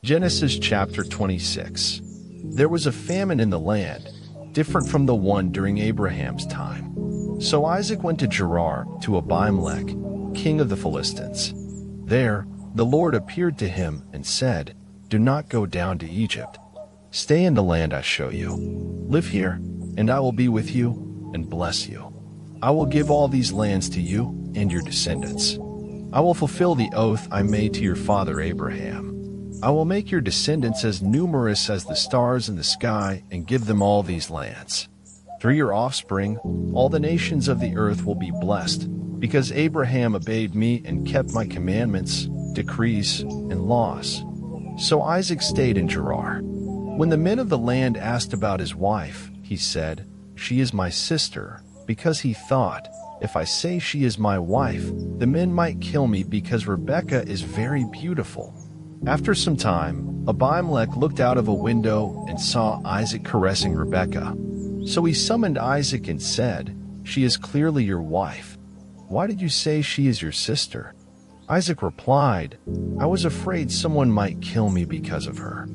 Genesis chapter 26. There was a famine in the land, different from the one during Abraham's time. So Isaac went to Gerar, to Abimelech, king of the Philistines. There, the Lord appeared to him and said, "Do not go down to Egypt. Stay in the land I show you. Live here, and I will be with you and bless you. I will give all these lands to you and your descendants. I will fulfill the oath I made to your father Abraham. I will make your descendants as numerous as the stars in the sky and give them all these lands. Through your offspring, all the nations of the earth will be blessed, because Abraham obeyed me and kept my commandments, decrees, and laws." So Isaac stayed in Gerar. When the men of the land asked about his wife, he said, "She is my sister," because he thought, "If I say she is my wife, the men might kill me because Rebekah is very beautiful." After some time, Abimelech looked out of a window and saw Isaac caressing Rebekah. So he summoned Isaac and said, "She is clearly your wife. Why did you say she is your sister?" Isaac replied, "I was afraid someone might kill me because of her."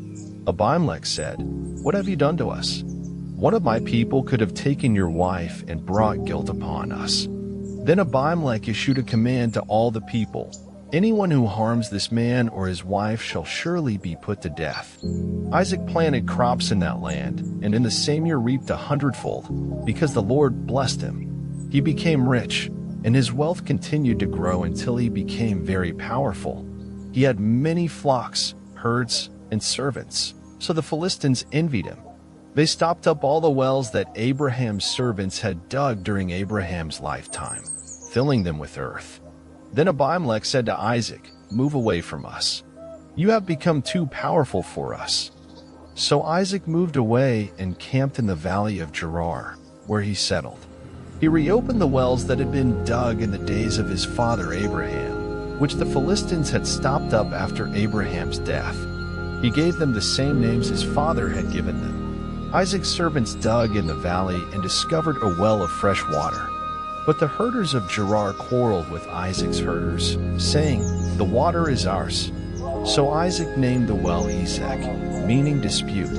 Abimelech said, "What have you done to us? One of my people could have taken your wife and brought guilt upon us." Then Abimelech issued a command to all the people, "Anyone who harms this man or his wife shall surely be put to death." Isaac planted crops in that land, and in the same year reaped 100-fold, because the Lord blessed him. He became rich, and his wealth continued to grow until he became very powerful. He had many flocks, herds, and servants, so the Philistines envied him. They stopped up all the wells that Abraham's servants had dug during Abraham's lifetime, filling them with earth. Then Abimelech said to Isaac, "Move away from us. You have become too powerful for us." So Isaac moved away and camped in the valley of Gerar, where he settled. He reopened the wells that had been dug in the days of his father Abraham, which the Philistines had stopped up after Abraham's death. He gave them the same names his father had given them. Isaac's servants dug in the valley and discovered a well of fresh water. But the herders of Gerar quarreled with Isaac's herders, saying, "The water is ours." So Isaac named the well Esau, meaning dispute.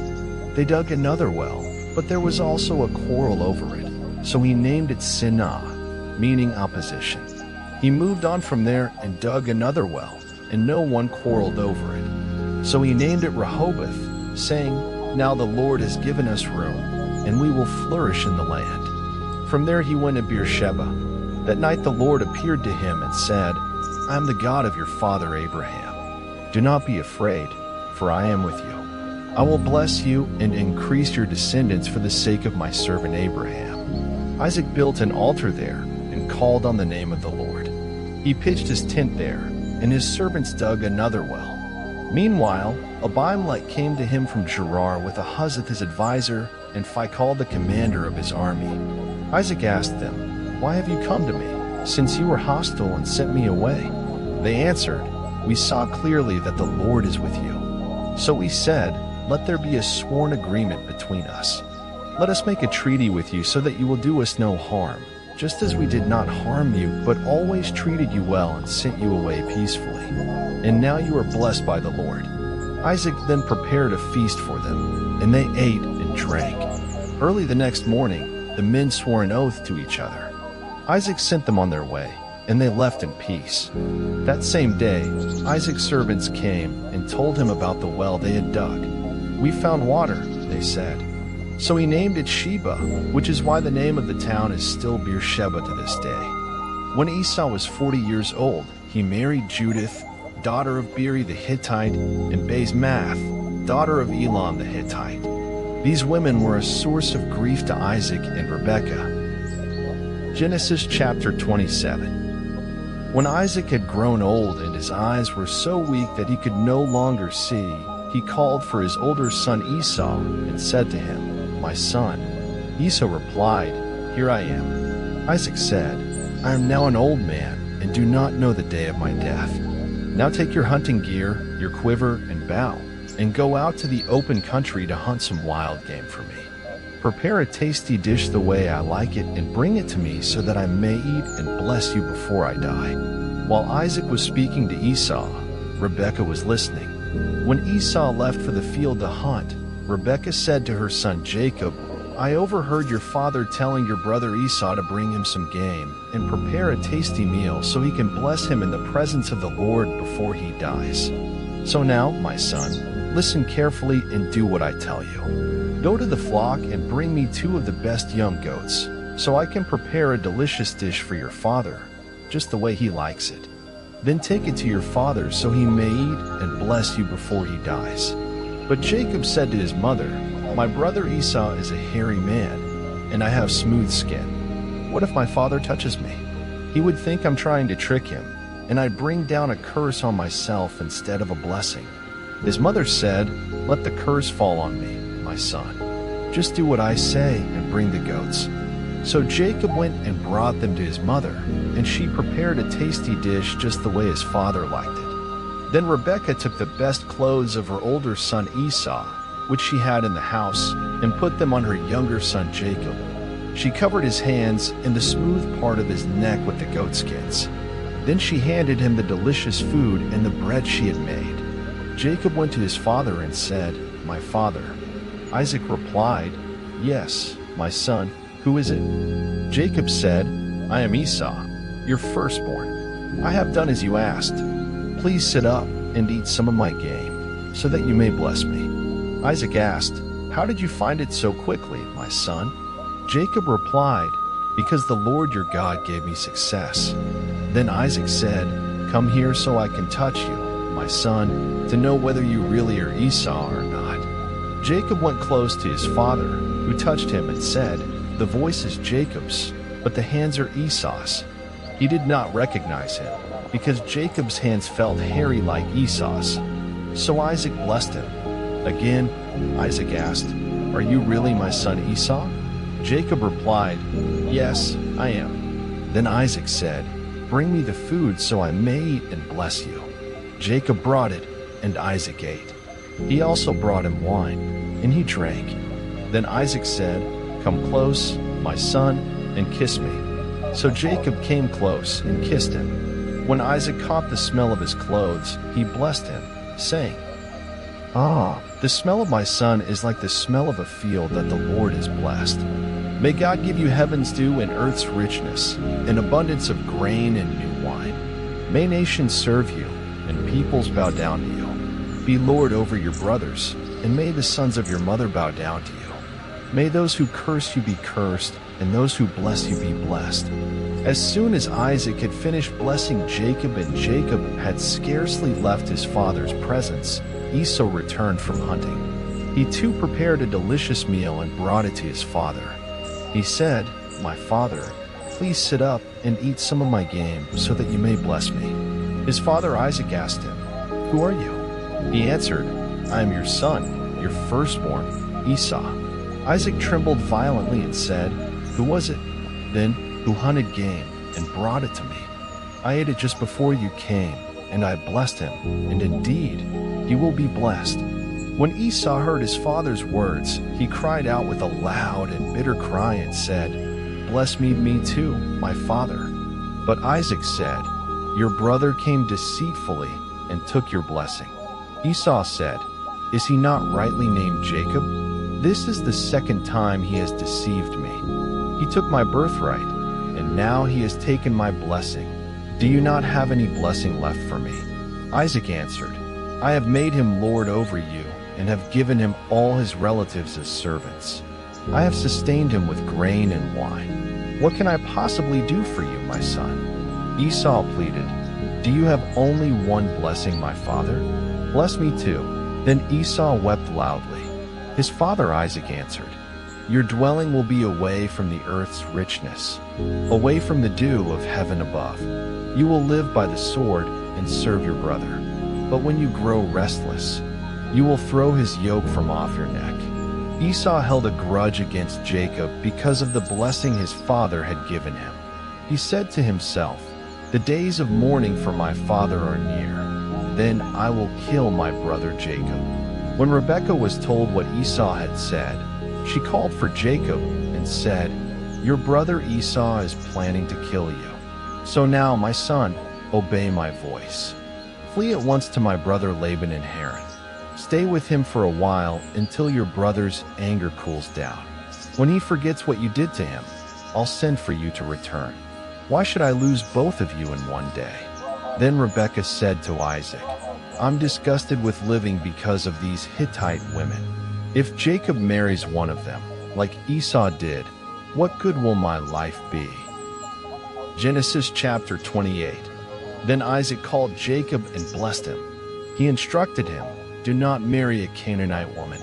They dug another well, but there was also a quarrel over it, so he named it Sinah, meaning opposition. He moved on from there and dug another well, and no one quarreled over it. So he named it Rehoboth, saying, "Now the Lord has given us room, and we will flourish in the land." From there he went to Beersheba. That night the Lord appeared to him and said, "I am the God of your father Abraham. Do not be afraid, for I am with you. I will bless you and increase your descendants for the sake of my servant Abraham." Isaac built an altar there and called on the name of the Lord. He pitched his tent there, and his servants dug another well. Meanwhile, Abimelech came to him from Gerar with Ahuzzath his advisor and Phicol the commander of his army. Isaac asked them, "Why have you come to me, since you were hostile and sent me away?" They answered, "We saw clearly that the Lord is with you." So we said, "Let there be a sworn agreement between us. Let us make a treaty with you so that you will do us no harm, just as we did not harm you, but always treated you well and sent you away peacefully. And now you are blessed by the Lord." Isaac then prepared a feast for them, and they ate and drank. Early the next morning, the men swore an oath to each other. Isaac sent them on their way, and they left in peace. That same day, Isaac's servants came and told him about the well they had dug. "We found water," they said. So he named it Sheba, which is why the name of the town is still Beersheba to this day. When Esau was 40 years old, he married Judith, daughter of Beeri the Hittite, and Basemath, daughter of Elon the Hittite. These women were a source of grief to Isaac and Rebekah. Genesis chapter 27. When Isaac had grown old and his eyes were so weak that he could no longer see, he called for his older son Esau and said to him, "My son." Esau replied, "Here I am." Isaac said, "I am now an old man and do not know the day of my death. Now take your hunting gear, your quiver and bow, and go out to the open country to hunt some wild game for me. Prepare a tasty dish the way I like it and bring it to me so that I may eat and bless you before I die." While Isaac was speaking to Esau, Rebekah was listening. When Esau left for the field to hunt, Rebekah said to her son Jacob, "I overheard your father telling your brother Esau to bring him some game and prepare a tasty meal so he can bless him in the presence of the Lord before he dies. So now, my son, listen carefully and do what I tell you. Go to the flock and bring me 2 of the best young goats, so I can prepare a delicious dish for your father, just the way he likes it. Then take it to your father so he may eat and bless you before he dies." But Jacob said to his mother, "My brother Esau is a hairy man, and I have smooth skin. What if my father touches me? He would think I'm trying to trick him, and I'd bring down a curse on myself instead of a blessing." His mother said, "Let the curse fall on me, my son. Just do what I say and bring the goats." So Jacob went and brought them to his mother, and she prepared a tasty dish just the way his father liked it. Then Rebekah took the best clothes of her older son Esau, which she had in the house, and put them on her younger son Jacob. She covered his hands and the smooth part of his neck with the goatskins. Then she handed him the delicious food and the bread she had made. Jacob went to his father and said, "My father." Isaac replied, "Yes, my son. Who is it?" Jacob said, "I am Esau, your firstborn. I have done as you asked. Please sit up and eat some of my game, so that you may bless me." Isaac asked, "How did you find it so quickly, my son?" Jacob replied, "Because the Lord your God gave me success." Then Isaac said, "Come here so I can touch you, my son, to know whether you really are Esau or not." Jacob went close to his father, who touched him and said, "The voice is Jacob's, but the hands are Esau's." He did not recognize him, because Jacob's hands felt hairy like Esau's. So Isaac blessed him. Again, Isaac asked, "Are you really my son Esau?" Jacob replied, "Yes, I am." Then Isaac said, "Bring me the food so I may eat and bless you." Jacob brought it, and Isaac ate. He also brought him wine, and he drank. Then Isaac said, "Come close, my son, and kiss me." So Jacob came close and kissed him. When Isaac caught the smell of his clothes, he blessed him, saying, "Ah, the smell of my son is like the smell of a field that the Lord has blessed. May God give you heaven's dew and earth's richness, an abundance of grain and new wine. May nations serve you, and peoples bow down to you. Be Lord over your brothers, and may the sons of your mother bow down to you. May those who curse you be cursed, and those who bless you be blessed." As soon as Isaac had finished blessing Jacob and Jacob had scarcely left his father's presence, Esau returned from hunting. He too prepared a delicious meal and brought it to his father. He said, "My father, please sit up and eat some of my game so that you may bless me." His father Isaac asked him, "Who are you?" He answered, "I am your son, your firstborn, Esau." Isaac trembled violently and said, "Who was it, then, who hunted game and brought it to me? I ate it just before you came, and I blessed him, and indeed, he will be blessed." When Esau heard his father's words, he cried out with a loud and bitter cry and said, "Bless me too, my father." But Isaac said, "Your brother came deceitfully and took your blessing." Esau said, "Is he not rightly named Jacob? This is the second time he has deceived me. He took my birthright, and now he has taken my blessing. Do you not have any blessing left for me?" Isaac answered, "I have made him lord over you, and have given him all his relatives as servants. I have sustained him with grain and wine. What can I possibly do for you, my son?" Esau pleaded, "Do you have only one blessing, my father? Bless me too." Then Esau wept loudly. His father Isaac answered, "Your dwelling will be away from the earth's richness, away from the dew of heaven above. You will live by the sword and serve your brother. But when you grow restless, you will throw his yoke from off your neck." Esau held a grudge against Jacob because of the blessing his father had given him. He said to himself, "The days of mourning for my father are near. Then I will kill my brother Jacob." When Rebekah was told what Esau had said, she called for Jacob and said, "Your brother Esau is planning to kill you. So now, my son, obey my voice. Flee at once to my brother Laban in Haran. Stay with him for a while until your brother's anger cools down. When he forgets what you did to him, I'll send for you to return. Why should I lose both of you in one day?" Then Rebekah said to Isaac, "I'm disgusted with living because of these Hittite women. If Jacob marries one of them, like Esau did, what good will my life be?" Genesis chapter 28. Then Isaac called Jacob and blessed him. He instructed him, "Do not marry a Canaanite woman.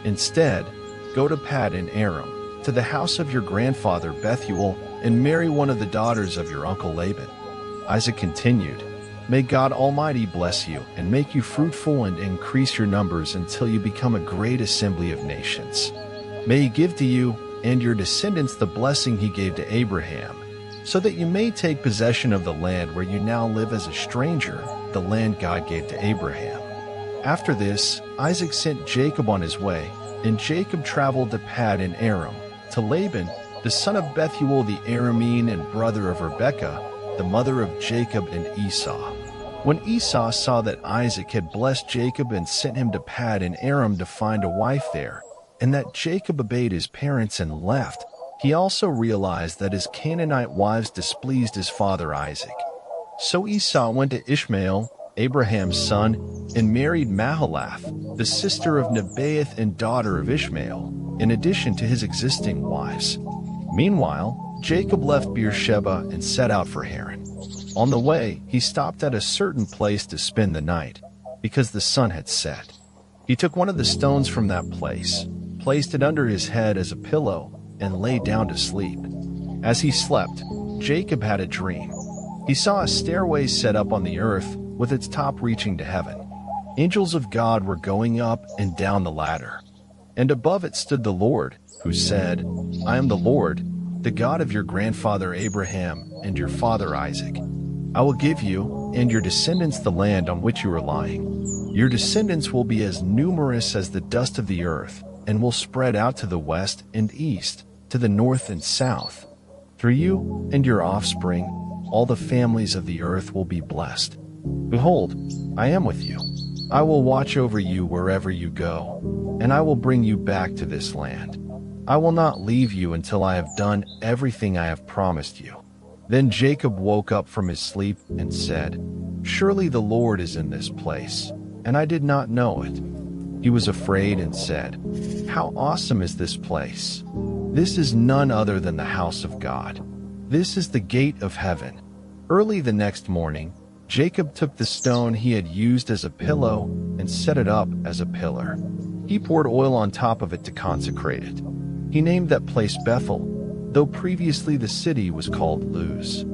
Instead, go to Paddan Aram, to the house of your grandfather Bethuel, and marry one of the daughters of your uncle Laban." Isaac continued, "May God Almighty bless you and make you fruitful and increase your numbers until you become a great assembly of nations. May he give to you and your descendants the blessing he gave to Abraham, so that you may take possession of the land where you now live as a stranger, the land God gave to Abraham." After this, Isaac sent Jacob on his way, and Jacob traveled to Paddan Aram, to Laban, the son of Bethuel the Aramean and brother of Rebekah, the mother of Jacob and Esau. When Esau saw that Isaac had blessed Jacob and sent him to Paddan Aram to find a wife there, and that Jacob obeyed his parents and left, he also realized that his Canaanite wives displeased his father Isaac. So Esau went to Ishmael, Abraham's son, and married Mahalath, the sister of Nebaioth and daughter of Ishmael, in addition to his existing wives. Meanwhile, Jacob left Beersheba and set out for Haran. On the way, he stopped at a certain place to spend the night, because the sun had set. He took one of the stones from that place, placed it under his head as a pillow, and lay down to sleep. As he slept, Jacob had a dream. He saw a stairway set up on the earth, with its top reaching to heaven. Angels of God were going up and down the ladder. And above it stood the Lord, who said, "I am the Lord, the God of your grandfather Abraham and your father Isaac. I will give you and your descendants the land on which you are lying. Your descendants will be as numerous as the dust of the earth, and will spread out to the west and east, to the north and south. Through you and your offspring, all the families of the earth will be blessed. Behold, I am with you. I will watch over you wherever you go, and I will bring you back to this land. I will not leave you until I have done everything I have promised you." Then Jacob woke up from his sleep and said, "Surely the Lord is in this place, and I did not know it." He was afraid and said, "How awesome is this place! This is none other than the house of God. This is the gate of heaven." Early the next morning, Jacob took the stone he had used as a pillow and set it up as a pillar. He poured oil on top of it to consecrate it. He named that place Bethel, though previously the city was called Luz.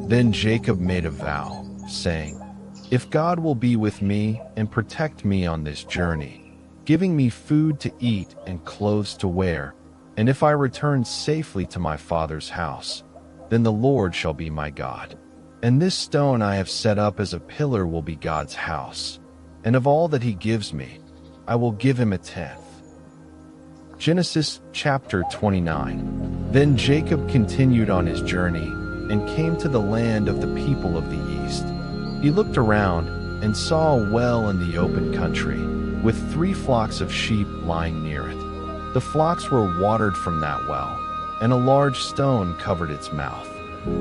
Then Jacob made a vow, saying, "If God will be with me and protect me on this journey, giving me food to eat and clothes to wear, and if I return safely to my father's house, then the Lord shall be my God. And this stone I have set up as a pillar will be God's house, and of all that he gives me, I will give him a tenth." Genesis chapter 29. Then Jacob continued on his journey and came to the land of the people of the east. He looked around and saw a well in the open country, with 3 flocks of sheep lying near it. The flocks were watered from that well, and a large stone covered its mouth.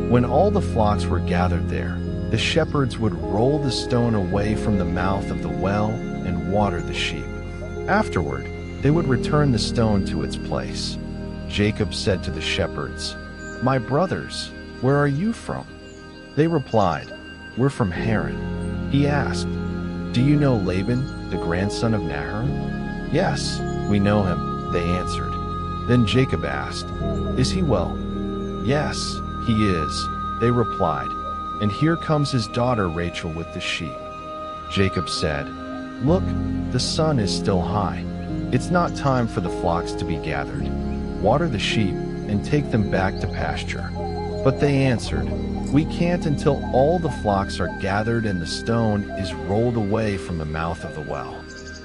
When all the flocks were gathered there, the shepherds would roll the stone away from the mouth of the well and water the sheep. Afterward, they would return the stone to its place. Jacob said to the shepherds, "My brothers, where are you from?" They replied, "We're from Haran." He asked, "Do you know Laban, the grandson of Nahor?" "Yes, we know him," they answered. Then Jacob asked, "Is he well?" "Yes, he is," they replied, "and here comes his daughter Rachel with the sheep." Jacob said, "Look, the sun is still high. It's not time for the flocks to be gathered. Water the sheep and take them back to pasture." But they answered, "We can't until all the flocks are gathered and the stone is rolled away from the mouth of the well.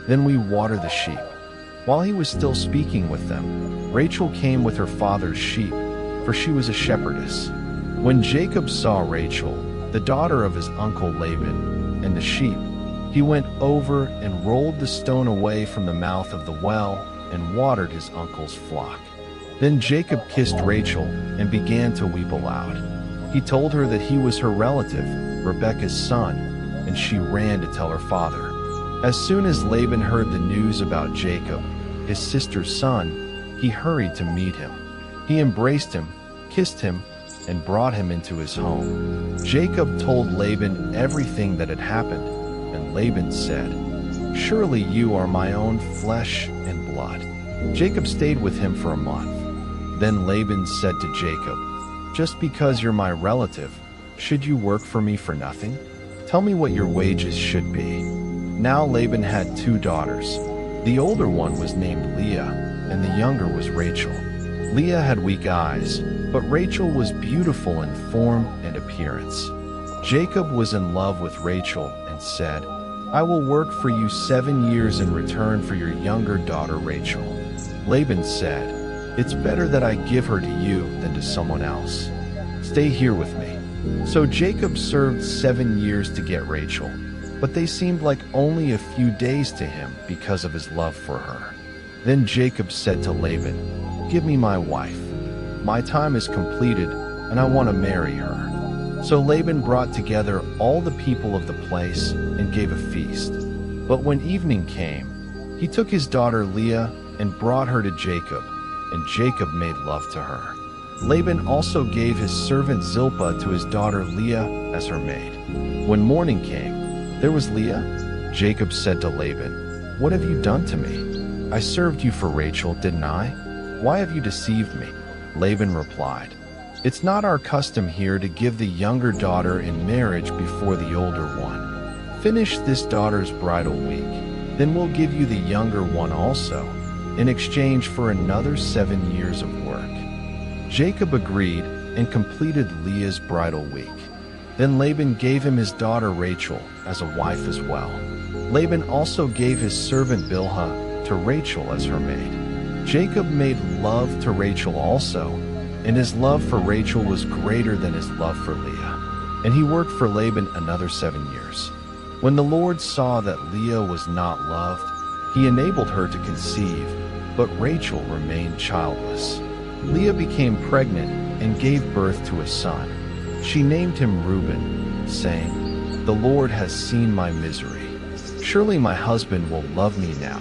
Then we water the sheep." While he was still speaking with them, Rachel came with her father's sheep, for she was a shepherdess. When Jacob saw Rachel, the daughter of his uncle Laban, and the sheep, He went over and rolled the stone away from the mouth of the well and watered his uncle's flock. Then Jacob kissed Rachel and began to weep aloud. He told her that he was her relative, Rebekah's son, and she ran to tell her father. As soon as Laban heard the news about Jacob, his sister's son, he hurried to meet him. He embraced him, kissed him, and brought him into his home. Jacob told Laban everything that had happened, and Laban said, "Surely you are my own flesh and blood." Jacob stayed with him for a month. Then Laban said to Jacob, "Just because you're my relative, should you work for me for nothing? Tell me what your wages should be." Now Laban had 2 daughters. The older one was named Leah, and the younger was Rachel. Leah had weak eyes, but Rachel was beautiful in form and appearance. Jacob was in love with Rachel and said, "I will work for you 7 years in return for your younger daughter Rachel." Laban said, "It's better that I give her to you than to someone else. Stay here with me." So Jacob served 7 years to get Rachel, but they seemed like only a few days to him because of his love for her. Then Jacob said to Laban, "Give me my wife. My time is completed, and I want to marry her." So Laban brought together all the people of the place and gave a feast. But when evening came, he took his daughter Leah and brought her to Jacob, and Jacob made love to her. Laban also gave his servant Zilpah to his daughter Leah as her maid. When morning came, there was Leah. Jacob said to Laban, "What have you done to me? I served you for Rachel, didn't I? Why have you deceived me?" Laban replied, "It's not our custom here to give the younger daughter in marriage before the older one. Finish this daughter's bridal week, then we'll give you the younger one also, in exchange for another 7 years of work." Jacob agreed and completed Leah's bridal week. Then Laban gave him his daughter Rachel as a wife as well. Laban also gave his servant Bilhah to Rachel as her maid. Jacob made love to Rachel also, and his love for Rachel was greater than his love for Leah. And he worked for Laban another 7 years. When the Lord saw that Leah was not loved, he enabled her to conceive, but Rachel remained childless. Leah became pregnant and gave birth to a son. She named him Reuben, saying, "The Lord has seen my misery. Surely my husband will love me now."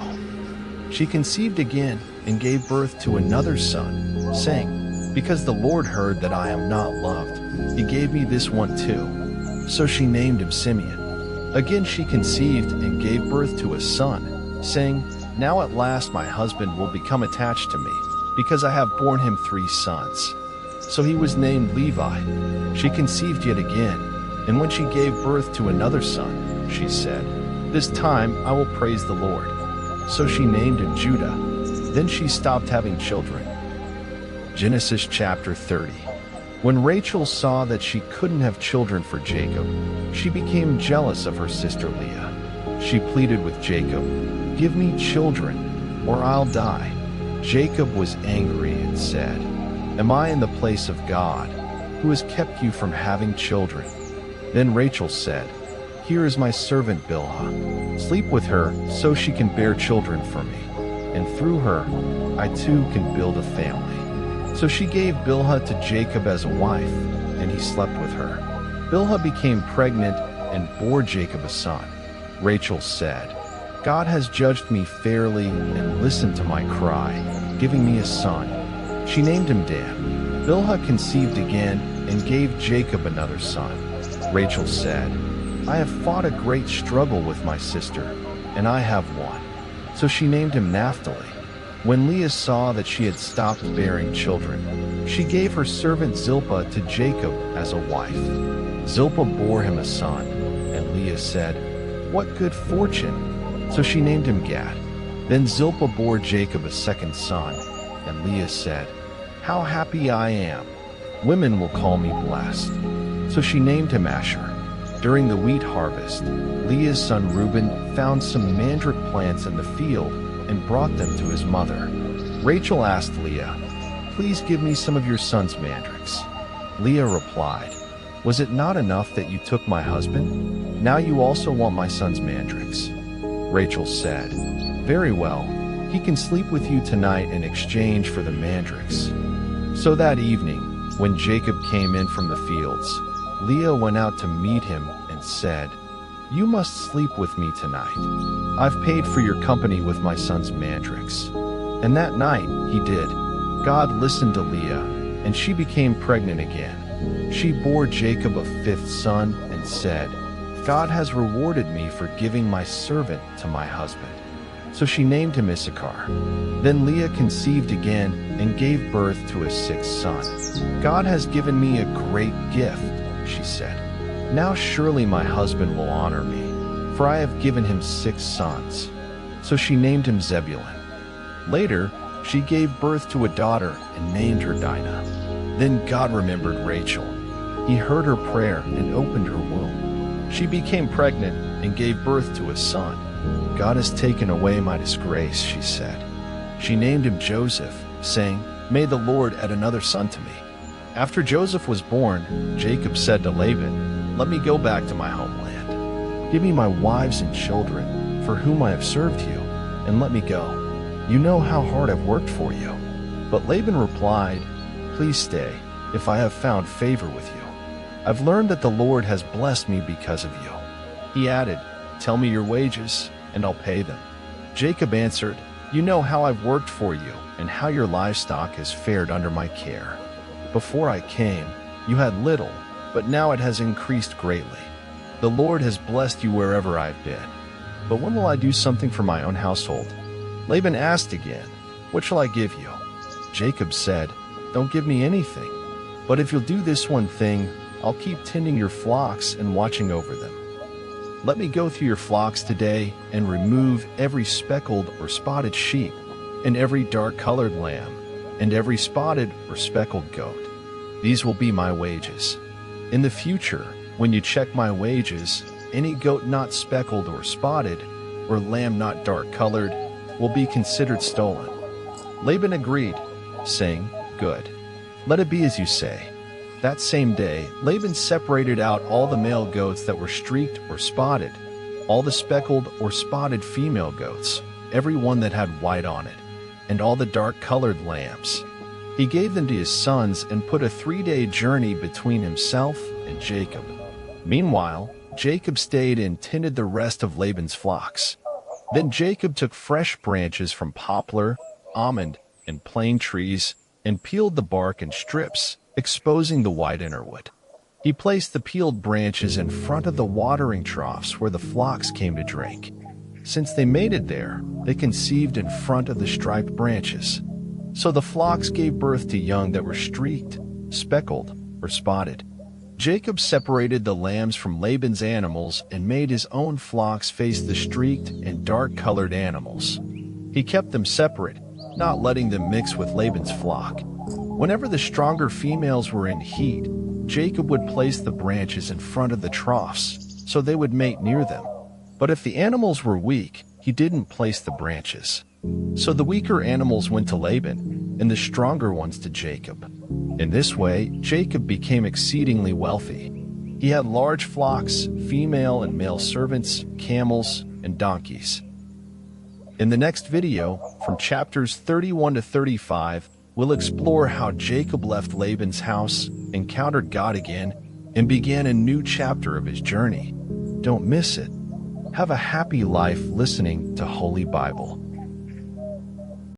She conceived again and gave birth to another son, saying, "Because the Lord heard that I am not loved, he gave me this one too." So she named him Simeon. Again she conceived and gave birth to a son, saying, "Now at last my husband will become attached to me, because I have borne him 3 sons." So he was named Levi. She conceived yet again, and when she gave birth to another son, she said, "This time I will praise the Lord." So she named him Judah. Then she stopped having children. Genesis chapter 30. When Rachel saw that she couldn't have children for Jacob, she became jealous of her sister Leah. She pleaded with Jacob, "Give me children, or I'll die." Jacob was angry and said, "Am I in the place of God, who has kept you from having children?" Then Rachel said, "Here is my servant Bilhah. Sleep with her so she can bear children for me, and through her I too can build a family." So she gave Bilhah to Jacob as a wife, and he slept with her. Bilhah became pregnant and bore Jacob a son. Rachel said, "God has judged me fairly and listened to my cry, giving me a son." She named him Dan. Bilhah conceived again and gave Jacob another son. Rachel said, "I have fought a great struggle with my sister, and I have won." So she named him Naphtali. When Leah saw that she had stopped bearing children, she gave her servant Zilpah to Jacob as a wife. Zilpah bore him a son, and Leah said, "What good fortune!" So she named him Gad. Then Zilpah bore Jacob a second son, and Leah said, "How happy I am! Women will call me blessed." So she named him Asher. During the wheat harvest, Leah's son Reuben found some mandrake plants in the field and brought them to his mother. Rachel asked Leah, "Please give me some of your son's mandrakes." Leah replied, Was it not enough that you took my husband? Now you also want my son's mandrakes." Rachel said, "Very well, he can sleep with you tonight in exchange for the mandrakes." So that evening, when Jacob came in from the fields, Leah went out to meet him and said, "You must sleep with me tonight. I've paid for your company with my son's mandrakes." And that night he did. God listened to Leah, and she became pregnant again. She bore Jacob a fifth son and said, "God has rewarded me for giving my servant to my husband." So she named him Issachar. Then Leah conceived again and gave birth to a sixth son. "God has given me a great gift," she said. "Now surely my husband will honor me, for I have given him 6 sons." So she named him Zebulun. Later, she gave birth to a daughter and named her Dinah. Then God remembered Rachel. He heard her prayer and opened her womb. She became pregnant and gave birth to a son. "God has taken away my disgrace," she said. She named him Joseph, saying, "May the Lord add another son to me." After Joseph was born, Jacob said to Laban, "Let me go back to my homeland. Give me my wives and children, for whom I have served you, and let me go. You know how hard I've worked for you." But Laban replied, "Please stay, if I have found favor with you. I've learned that the Lord has blessed me because of you." He added, "Tell me your wages, and I'll pay them." Jacob answered, "You know how I've worked for you, and how your livestock has fared under my care. Before I came, you had little, but now it has increased greatly. The Lord has blessed you wherever I've been. But when will I do something for my own household?" Laban asked again, "What shall I give you?" Jacob said, "Don't give me anything. But if you'll do this one thing, I'll keep tending your flocks and watching over them. Let me go through your flocks today and remove every speckled or spotted sheep, and every dark-colored lamb, and every spotted or speckled goat. These will be my wages. In the future, when you check my wages, any goat not speckled or spotted, or lamb not dark-colored, will be considered stolen." Laban agreed, saying, "Good. Let it be as you say." That same day, Laban separated out all the male goats that were streaked or spotted, all the speckled or spotted female goats, every one that had white on it, and all the dark-colored lambs. He gave them to his sons and put a 3-day journey between himself and Jacob. Meanwhile, Jacob stayed and tended the rest of Laban's flocks. Then Jacob took fresh branches from poplar, almond, and plane trees and peeled the bark in strips, exposing the white inner wood. He placed the peeled branches in front of the watering troughs where the flocks came to drink. Since they mated there, they conceived in front of the striped branches. So the flocks gave birth to young that were streaked, speckled, or spotted. Jacob separated the lambs from Laban's animals and made his own flocks face the streaked and dark-colored animals. He kept them separate, not letting them mix with Laban's flock. Whenever the stronger females were in heat, Jacob would place the branches in front of the troughs so they would mate near them. But if the animals were weak, he didn't place the branches. So the weaker animals went to Laban, and the stronger ones to Jacob. In this way, Jacob became exceedingly wealthy. He had large flocks, female and male servants, camels, and donkeys. In the next video, from chapters 31 to 35, we'll explore how Jacob left Laban's house, encountered God again, and began a new chapter of his journey. Don't miss it. Have a happy life listening to Holy Bible.